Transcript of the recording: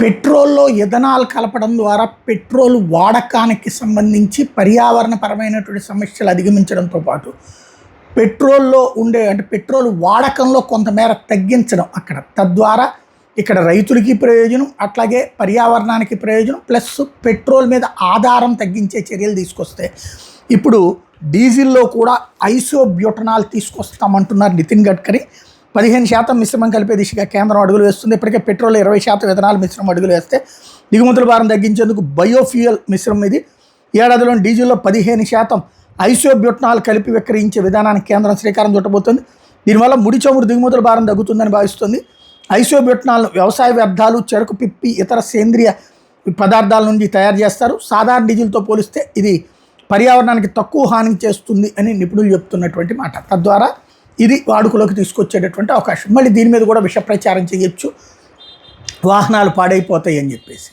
పెట్రోల్లో ethanol కలపడం ద్వారా petrol వాడకానికి సంబంధించి పర్యావరణపరమైనటువంటి సమస్యలు అధిగమించడంతో పాటు పెట్రోల్లో ఉండే పెట్రోల్ వాడకంలో కొంతమేర తగ్గించడం అక్కడ తద్వారా ఇక్కడ రైతులకి ప్రయోజనం, అట్లాగే పర్యావరణానికి ప్రయోజనం, ప్లస్ పెట్రోల్ మీద ఆధారం తగ్గించే చర్యలు తీసుకొస్తే ఇప్పుడు డీజిల్లో కూడా ఐసోబ్యూటనాల్ తీసుకొస్తామంటున్నారు నితిన్ గడ్కరీ. 15% మిశ్రమం కలిపే దిశగా కేంద్రం అడుగులు వేస్తుంది. ఇప్పటికే పెట్రోల్ 20% ఇథనాల్ మిశ్రమం అడుగులు వేస్తే దిగుమతుల భారం తగ్గించేందుకు బయోఫ్యూయల్ మిశ్రమం ఇది. ఏడాదిలో డీజిల్లో 15% ఐసోబ్యూటనాల్ కలిపి విక్రయించే విధానానికి కేంద్రం శ్రీకారం చుట్టబోతుంది. దీనివల్ల ముడి చమురు దిగుమతుల భారం తగ్గుతుందని భావిస్తుంది. ఐసోబ్యూటనాల్ వ్యవసాయ వ్యర్థాలు, చెరకు పిప్పి, ఇతర సేంద్రియ పదార్థాల నుంచి తయారు చేస్తారు. సాధారణ డీజిల్తో పోలిస్తే ఇది పర్యావరణానికి తక్కువ హాని చేస్తుంది అని నిపుణులు చెప్తున్నటువంటి మాట. తద్వారా ఇది వాడుకలోకి తీసుకొచ్చేటటువంటి అవకాశం. మళ్ళీ దీని మీద కూడా విష ప్రచారం చేయొచ్చు, వాహనాలు పాడైపోతాయి అని చెప్పేసి.